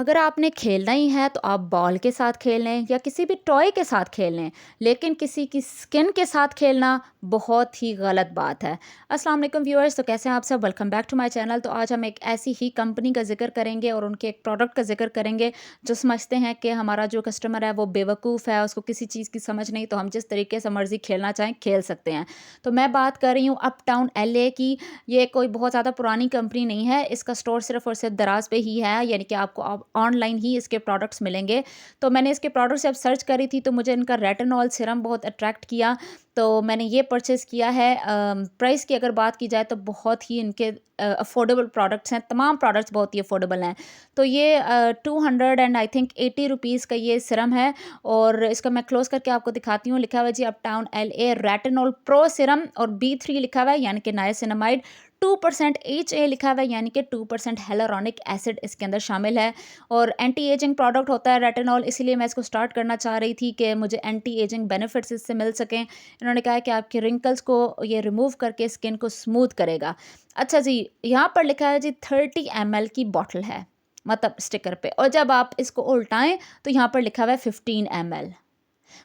अगर आपने खेलना ही है तो आप बॉल के साथ खेल लें या किसी भी टॉय के साथ खेल लें, लेकिन किसी की स्किन के साथ खेलना बहुत ही गलत बात है। अस्सलाम वालेकुम व्यूअर्स, तो कैसे हैं आप सब? Welcome back to my channel. तो आज हम एक ऐसी ही कंपनी का ज़िक्र करेंगे और उनके एक प्रोडक्ट का ज़िक्र करेंगे जो समझते हैं कि हमारा जो कस्टमर है वो बेवकूफ़ है, उसको किसी चीज़ की समझ नहीं, तो हम जिस तरीके से मर्ज़ी खेलना चाहें खेल सकते हैं। तो मैं बात कर रही हूँ अपटाउन एलए की। ये कोई बहुत ज़्यादा पुरानी कंपनी नहीं है, इसका स्टोर सिर्फ़ और सिर्फ दराज़ पे ही है, यानी कि आपको अब ऑनलाइन ही इसके प्रोडक्ट्स मिलेंगे। तो मैंने इसके प्रोडक्ट्स जब सर्च करी थी तो मुझे इनका रेटिनॉल सीरम बहुत अट्रैक्ट किया, तो मैंने ये परचेज़ किया है। प्राइस की अगर बात की जाए तो बहुत ही इनके अफोर्डेबल प्रोडक्ट्स हैं, तमाम प्रोडक्ट्स बहुत ही अफोर्डेबल हैं। तो ये 200 एंड आई थिंक 80 रुपीज़ का ये सीरम है और इसका मैं क्लोज़ करके आपको दिखाती हूँ। लिखा हुआ है जी Uptown LA retinol pro serum और B3 लिखा हुआ है, यानी कि नाइसिनामाइड। 2% HA लिखा हुआ है, यानी कि 2% हेलुरोनिक एसिड इसके अंदर शामिल है और एंटी एजिंग प्रोडक्ट होता है रेटिनॉल, इसीलिए मैं इसको स्टार्ट करना चाह रही थी कि मुझे एंटी एजिंग बेनिफिट्स इससे मिल सकें। इन्होंने कहा है कि आपके रिंकल्स को ये रिमूव करके स्किन को स्मूथ करेगा। अच्छा जी, यहाँ पर लिखा है जी 30 ml की बॉटल है, मतलब स्टिकर पे, और जब आप इसको उल्टाएं तो यहाँ पर लिखा हुआ है 15 ml।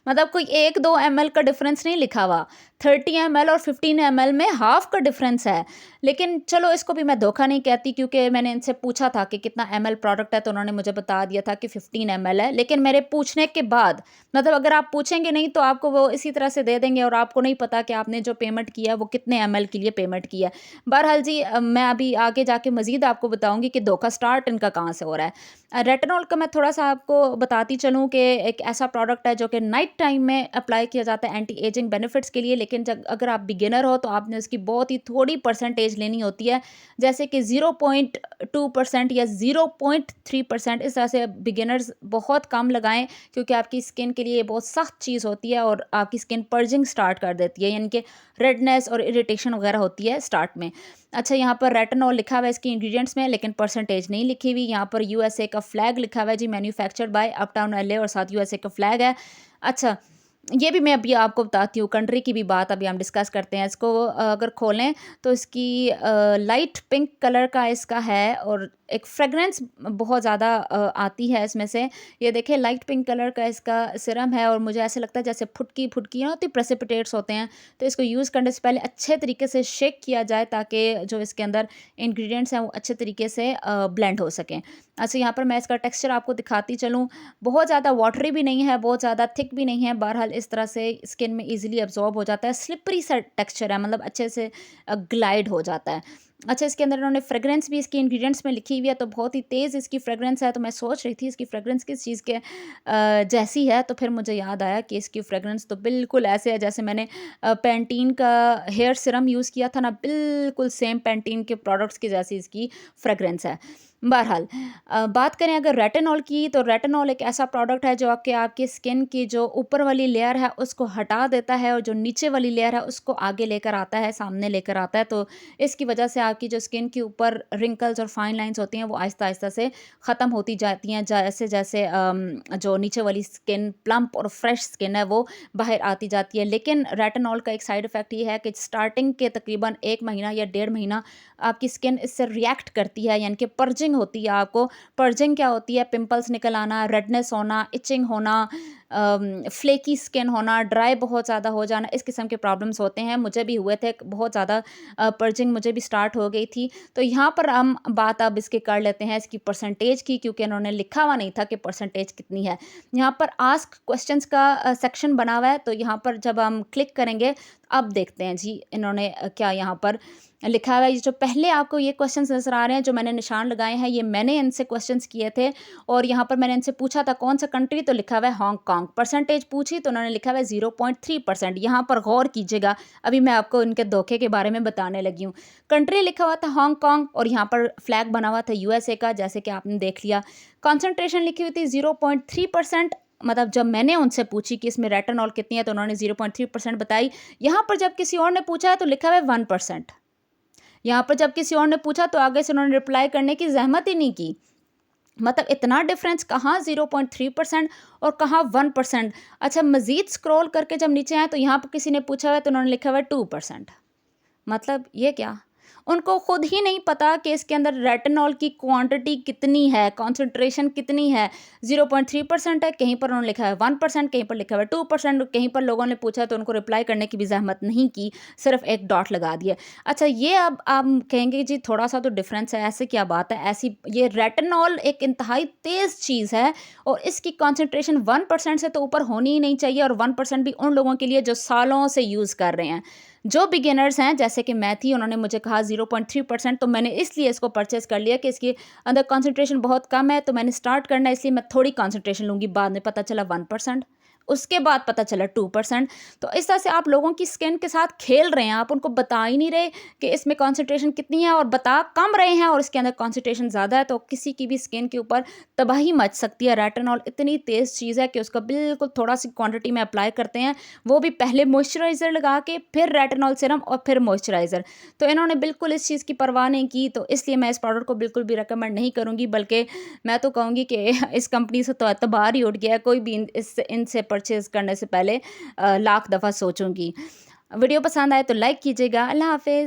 मतलब कोई 1-2 ml का डिफरेंस नहीं लिखा हुआ, 30 ml और 15 ml में हाफ का डिफरेंस है। लेकिन चलो, इसको भी मैं धोखा नहीं कहती, क्योंकि मैंने इनसे पूछा था कि कितना ml प्रोडक्ट है, तो उन्होंने मुझे बता दिया था कि 15 ml है। लेकिन मेरे पूछने के बाद, मतलब अगर आप पूछेंगे नहीं तो आपको वो इसी तरह से दे देंगे और आपको नहीं पता कि आपने जो पेमेंट किया है वो कितने ml के लिए पेमेंट किया है। बहरहाल जी, मैं अभी आगे जाके मज़ीद आपको बताऊँगी कि धोखा स्टार्ट इनका कहाँ से हो रहा है। रेटिनॉल का मैं थोड़ा-सा आपको बताती चलूँ कि एक ऐसा प्रोडक्ट है जो कि नाइट टाइम में अप्लाई किया जाता है एंटी एजिंग बेनिफिट्स के लिए, लेकिन जब अगर आप बिगिनर हो तो आपने उसकी बहुत ही थोड़ी परसेंटेज लेनी होती है, जैसे कि 0.2% या 0.3%। इस तरह से बिगिनर्स बहुत कम लगाएँ, क्योंकि आपकी स्किन के लिए ये बहुत सख्त चीज़ होती है और आपकी स्किन पर्जिंग स्टार्ट कर देती है, यानी कि रेडनेस और इरिटेशन वगैरह होती है स्टार्ट में। अच्छा, यहाँ पर रेटिनॉल लिखा हुआ है इसके इंग्रीडिएंट्स में, लेकिन परसेंटेज नहीं लिखी हुई। यहाँ पर यूएसए का फ्लैग लिखा हुआ है जी, मैन्युफैक्चर्ड बाय अपटाउन एलए, और साथ यूएसए का फ्लैग है। अच्छा, ये भी मैं अभी आपको बताती हूँ, कंट्री की भी बात अभी हम डिस्कस करते हैं। इसको अगर खोलें तो इसकी लाइट पिंक कलर का इसका है और एक फ्रेगरेंस बहुत ज़्यादा आती है इसमें से। ये देखिए, लाइट पिंक कलर का इसका सीरम है और मुझे ऐसा लगता है जैसे फुटकी फुटकी ना होती, प्रेसिपिटेट्स होते हैं। तो इसको यूज़ करने से पहले अच्छे तरीके से शेक किया जाए, ताकि जो इसके अंदर इंग्रेडिएंट्स हैं वो अच्छे तरीके से ब्लेंड हो सकें। अच्छा, यहाँ पर मैं इसका टेक्सचर आपको दिखाती चलूँ। बहुत ज़्यादा वाटरी भी नहीं है, बहुत ज़्यादा थिक भी नहीं है। बहरहाल इस तरह से स्किन में ईज़िली अब्ज़ॉर्ब हो जाता है। स्लिपरी सा टेक्सचर है, मतलब अच्छे से ग्लाइड हो जाता है। अच्छा, इसके अंदर इन्होंने फ्रेग्रेंस भी इसकी इंग्रीडिएंट्स में लिखी हुई है, तो बहुत ही तेज़ इसकी फ्रेग्रेंस है। तो मैं सोच रही थी इसकी फ्रेग्रेंस किस चीज़ के जैसी है, तो फिर मुझे याद आया कि इसकी फ्रेग्रेंस तो बिल्कुल ऐसे है जैसे मैंने पैंटीन का हेयर सीरम यूज़ किया था ना, बिल्कुल सेम पैंटीन के प्रोडक्ट्स की जैसी इसकी फ्रेग्रेंस है। बहरहाल बात करें अगर रेटिनॉल की, तो रेटिनॉल एक ऐसा प्रोडक्ट है जो आपकी स्किन की जो ऊपर वाली लेयर है उसको हटा देता है और जो नीचे वाली लेयर है उसको आगे लेकर आता है, सामने लेकर आता है। तो इसकी वजह से आपकी जो स्किन के ऊपर रिंकल्स और फाइन लाइंस होती हैं वो आहिस्ता-आहिस्ता से ख़त्म होती जाती हैं, जैसे-जैसे जो नीचे वाली स्किन प्लम्प और फ्रेश स्किन है वो बाहर आती जाती है। लेकिन रेटिनॉल का एक साइड इफ़ेक्ट ये है कि स्टार्टिंग के तकरीबन 1 महीना या डेढ़ महीना आपकी स्किन इससे रिएक्ट करती है, यानी कि पर्जिंग होती है आपको। पर्जिंग क्या होती है? पिंपल्स निकल आना, रेडनेस होना, इचिंग होना, फ्लेकी स्किन होना, ड्राई बहुत ज़्यादा हो जाना, इस किस्म के प्रॉब्लम्स होते हैं। मुझे भी हुए थे, बहुत ज़्यादा पर्जिंग मुझे भी स्टार्ट हो गई थी। तो यहाँ पर हम बात अब इसकी कर लेते हैं इसकी परसेंटेज की, क्योंकि इन्होंने लिखा हुआ नहीं था कि परसेंटेज कितनी है। यहाँ पर आस्क क्वेश्चंस का सेक्शन बना हुआ है, तो यहाँ पर जब हम क्लिक करेंगे, अब देखते हैं जी इन्होंने क्या यहाँ पर लिखा हुआ है। ये जो पहले आपको ये क्वेश्चंस नज़र आ रहे हैं जो मैंने निशान लगाए हैं, ये मैंने इनसे क्वेश्चंस किए थे और यहाँ पर मैंने इनसे पूछा था कौन सा कंट्री, तो लिखा हुआ है हांगकांग। परसेंटेज पूछी तो उन्होंने लिखा हुआ है 0.3%। यहाँ पर गौर कीजिएगा, अभी मैं आपको इनके धोखे के बारे में बताने लगी हूँ। कंट्री लिखा हुआ था हांगकांग और यहाँ पर फ्लैग बना हुआ था यूएसए का, जैसे कि आपने देख लिया। कॉन्सेंट्रेशन लिखी हुई थी 0.3%। मतलब जब मैंने उनसे पूछी कि इसमें रेटिनॉल कितनी है तो उन्होंने 0.3% बताई। यहाँ पर जब किसी और ने पूछा है तो लिखा हुआ है 1%। यहाँ पर जब किसी और ने पूछा तो आगे से उन्होंने रिप्लाई करने की ज़हमत ही नहीं की। मतलब इतना डिफरेंस, कहाँ 0.3% और कहाँ 1%। अच्छा, मज़ीद स्क्रॉल करके जब नीचे आए तो यहाँ पर किसी ने पूछा हुआ है तो उन्होंने लिखा हुआ है 2%। मतलब ये क्या? उनको खुद ही नहीं पता कि इसके अंदर रेटिनॉल की क्वांटिटी कितनी है, कॉन्सेंट्रेशन कितनी है। 0.3% है, कहीं पर उन्होंने लिखा है 1%, कहीं पर लिखा हुआ है 2%, कहीं पर लोगों ने पूछा तो उनको रिप्लाई करने की भी ज़हमत नहीं की, सिर्फ एक डॉट लगा दिया। अच्छा, ये अब आप कहेंगे जी थोड़ा सा तो डिफरेंस है, ऐसे क्या बात है, ऐसी ये रेटिनॉल एक इंतहाई तेज़ चीज़ है और इसकी कॉन्सेंट्रेशन 1% से तो ऊपर होनी ही नहीं चाहिए, और 1% भी उन लोगों के लिए जो सालों से यूज़ कर रहे हैं। जो बिगिनर्स हैं जैसे कि मैं थी, उन्होंने मुझे कहा 0.3%, तो मैंने इसलिए इसको परचेज़ कर लिया कि इसके अंदर कॉन्सेंट्रेशन बहुत कम है, तो मैंने स्टार्ट करना है इसलिए मैं थोड़ी कॉन्सेंट्रेशन लूँगी। बाद में पता चला 1%, उसके बाद पता चला 2%। तो इस तरह से आप लोगों की स्किन के साथ खेल रहे हैं, आप उनको बता ही नहीं रहे कि इसमें कॉन्सेंट्रेशन कितनी है, और बता कम रहे हैं और इसके अंदर कॉन्सेंट्रेशन ज़्यादा है, तो किसी की भी स्किन के ऊपर तबाही मच सकती है। रेटिनॉल इतनी तेज़ चीज़ है कि उसका बिल्कुल थोड़ा-सी क्वांटिटी में अप्लाई करते हैं, वो भी पहले मॉइस्चराइज़र लगा के, फिर रेटिनॉल सीरम और फिर मॉइस्चराइज़र। तो इन्होंने बिल्कुल इस चीज़ की परवाह नहीं की, तो इसलिए मैं इस पाउडर को बिल्कुल भी रिकमेंड नहीं करूँगी, बल्कि मैं तो कहूँगी कि इस कंपनी से तो एतबार ही उठ गया है। कोई भी इनसे परचेज़ करने से पहले लाख दफ़ा सोचूँगी। वीडियो पसंद आए तो लाइक कीजिएगा। अल्लाह हाफ़िज़।